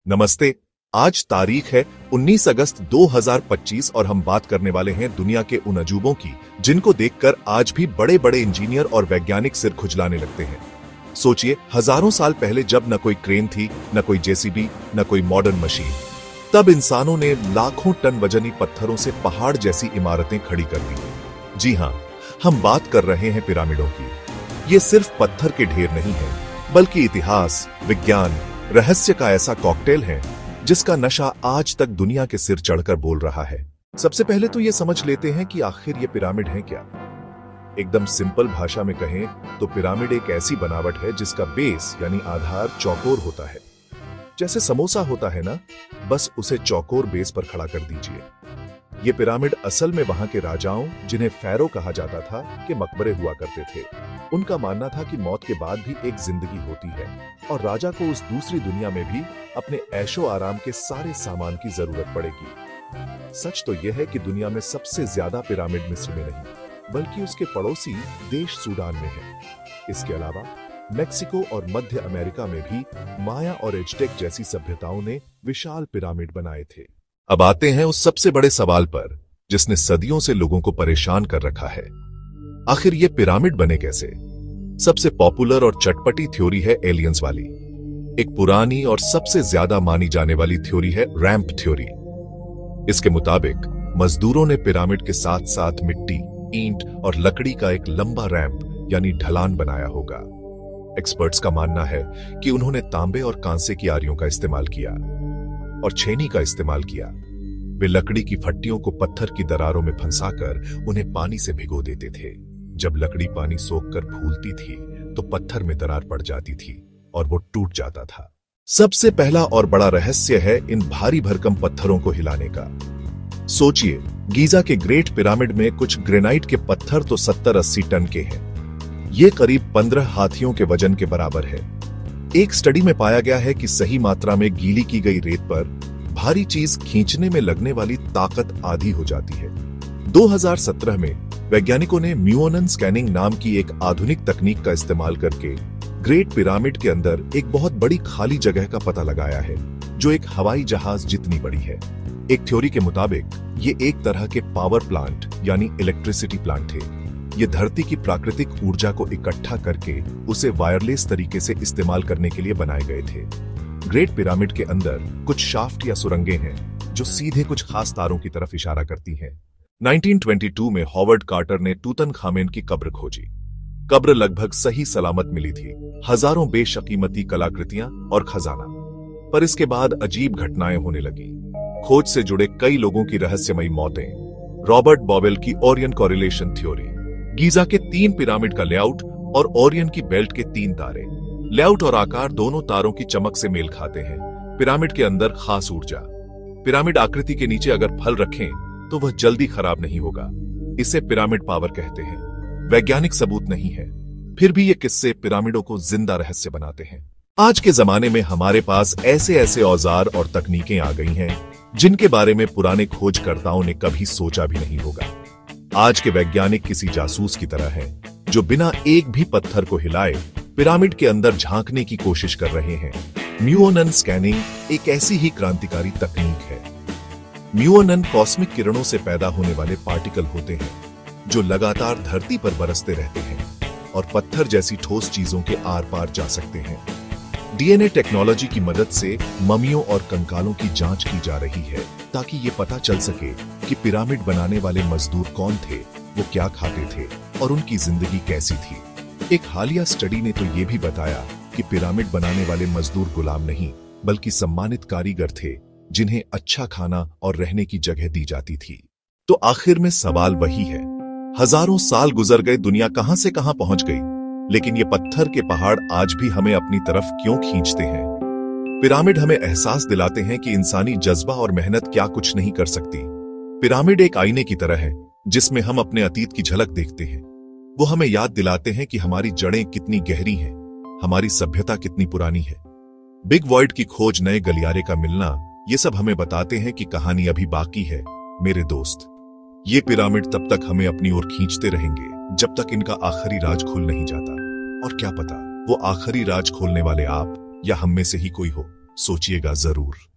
नमस्ते। आज तारीख है 19 अगस्त 2025 और हम बात करने वाले हैं दुनिया के उन अजूबों की जिनको देखकर आज भी बड़े बड़े इंजीनियर और वैज्ञानिक सिर खुजलाने लगते हैं। सोचिए, हजारों साल पहले जब न कोई क्रेन थी, न कोई जेसीबी, न कोई मॉडर्न मशीन, तब इंसानों ने लाखों टन वजनी पत्थरों से पहाड़ जैसी इमारतें खड़ी कर दी। जी हां, हम बात कर रहे हैं पिरामिडों की। ये सिर्फ पत्थर के ढेर नहीं है, बल्कि इतिहास, विज्ञान, रहस्य का ऐसा कॉकटेल है जिसका नशा आज तक दुनिया के सिर चढ़कर बोल रहा है। सबसे पहले तो ये समझ लेते हैं कि आखिर ये पिरामिड है क्या। एकदम सिंपल भाषा में कहें तो पिरामिड एक ऐसी बनावट है जिसका बेस यानी आधार चौकोर होता है। जैसे समोसा होता है ना, बस उसे चौकोर बेस पर खड़ा कर दीजिए। ये पिरामिड असल में वहां के राजाओं, जिन्हें फैरो कहा जाता था, के मकबरे हुआ करते थे। उनका मानना था कि मौत के बाद भी एक जिंदगी होती है और राजा को उस दूसरी दुनिया में भी अपने ऐशो आराम के सारे सामान की जरूरत पड़ेगी। सच तो यह है कि दुनिया में सबसे ज्यादा पिरामिड मिस्र में नहीं, बल्कि उसके पड़ोसी देश सूडान में है। इसके अलावा मेक्सिको और मध्य अमेरिका में भी माया और एज़टेक जैसी सभ्यताओं ने विशाल पिरामिड बनाए थे। अब आते हैं उस सबसे बड़े सवाल पर जिसने सदियों से लोगों को परेशान कर रखा है। आखिर ये पिरामिड बने कैसे? सबसे पॉपुलर और चटपटी थ्योरी है एलियंस वाली। एक पुरानी और सबसे ज्यादा मानी जाने वाली थ्योरी है रैंप थ्योरी। इसके मुताबिक मजदूरों ने पिरामिड के साथ साथ मिट्टी, ईंट और लकड़ी का एक लंबा रैंप यानी ढलान बनाया होगा। एक्सपर्ट्स का मानना है कि उन्होंने तांबे और कांसे की आरियों का इस्तेमाल किया और छेनी का इस्तेमाल किया। वे लकड़ी की फट्टियों को पत्थर की दरारों में फंसाकर उन्हें पानी से भिगो देते थे। जब लकड़ी पानी सोखकर फूलती थी तो पत्थर में दरार पड़ जाती थी और वो टूट जाता था। सबसे पहला और बड़ा रहस्य है इन भारी भरकम पत्थरों को हिलाने का। सोचिए, गीजा के ग्रेट पिरामिड में कुछ ग्रेनाइट के पत्थर तो 70-80 टन के हैं। ये करीब 15 हाथियों के वजन के बराबर है। एक स्टडी में पाया गया है कि सही मात्रा में गीली की गई रेत पर भारी चीज खींचने में लगने वाली ताकत आधी हो जाती है। 2017 में वैज्ञानिकों ने म्यूओनन स्कैनिंग नाम की एक आधुनिक तकनीक का इस्तेमाल करके ग्रेट पिरामिड के अंदर एक बहुत बड़ी खाली जगह का पता लगाया है, जो एक हवाई जहाज जितनी बड़ी है। एक थ्योरी के मुताबिक ये एक तरह के पावर प्लांट यानी इलेक्ट्रिसिटी प्लांट थे। ये धरती की प्राकृतिक ऊर्जा को इकट्ठा करके उसे वायरलेस तरीके से इस्तेमाल करने के लिए बनाए गए थे। ग्रेट पिरामिड के अंदर कुछ शाफ्ट या सुरंगें हैं जो सीधे कुछ खास तारों की तरफ इशारा करती हैं। 1922 में हॉवर्ड कार्टर ने तूतनखामेन की कब्र खोजी। कब्र लगभग सही सलामत मिली थी, हजारों बेशकीमती कलाकृतियां और खजाना। पर इसके बाद अजीब घटनाएं होने लगी। खोज से जुड़े कई लोगों की रहस्यमयी मौतें। रॉबर्ट बॉवेल की ओरियन कॉरिलेशन थ्योरी। गीजा के 3 पिरामिड का लेआउट और ओरियन की बेल्ट के 3 तारे। लेआउट और आकार दोनों तारों की चमक से मेल खाते हैं। पिरामिड के अंदर खास ऊर्जा। पिरामिड आकृति के नीचे अगर फल रखें तो वह जल्दी खराब नहीं होगा। इसे पिरामिड पावर कहते हैं। वैज्ञानिक सबूत नहीं है, फिर भी ये किस्से पिरामिडों को जिंदा रहस्य बनाते हैं। आज के जमाने में हमारे पास ऐसे ऐसे औजार और तकनीकें आ गई हैं जिनके बारे में पुराने खोजकर्ताओं ने कभी सोचा भी नहीं होगा। आज के वैज्ञानिक किसी जासूस की तरह हैं, जो बिना एक भी पत्थर को हिलाए पिरामिड के अंदर झांकने की कोशिश कर रहे हैं। म्यूओनन स्कैनिंग एक ऐसी ही क्रांतिकारी तकनीक है। म्यूओनन कॉस्मिक किरणों से पैदा होने वाले पार्टिकल होते हैं जो लगातार धरती पर बरसते रहते हैं और पत्थर जैसी ठोस चीजों के आर पार जा सकते हैं। डीएनए टेक्नोलॉजी की मदद से ममियों और कंकालों की जांच की जा रही है ताकि ये पता चल सके कि पिरामिड बनाने वाले मजदूर कौन थे, वो क्या खाते थे और उनकी जिंदगी कैसी थी। एक हालिया स्टडी ने तो ये भी बताया कि पिरामिड बनाने वाले मजदूर गुलाम नहीं, बल्कि सम्मानित कारीगर थे जिन्हें अच्छा खाना और रहने की जगह दी जाती थी। तो आखिर में सवाल वही है, हजारों साल गुजर गए, दुनिया कहां से कहां पहुंच गई, लेकिन ये पत्थर के पहाड़ आज भी हमें अपनी तरफ क्यों खींचते हैं? पिरामिड हमें एहसास दिलाते हैं कि इंसानी जज्बा और मेहनत क्या कुछ नहीं कर सकती। पिरामिड एक आईने की तरह है जिसमें हम अपने अतीत की झलक देखते हैं। वो हमें याद दिलाते हैं कि हमारी जड़ें कितनी गहरी हैं, हमारी सभ्यता कितनी पुरानी है। बिग वॉइड की खोज, नए गलियारे का मिलना, ये सब हमें बताते हैं कि कहानी अभी बाकी है मेरे दोस्त। ये पिरामिड तब तक हमें अपनी ओर खींचते रहेंगे जब तक इनका आखिरी राज खुल नहीं जाता। और क्या पता, वो आखिरी राज खोलने वाले आप या हम में से ही कोई हो। सोचिएगा जरूर।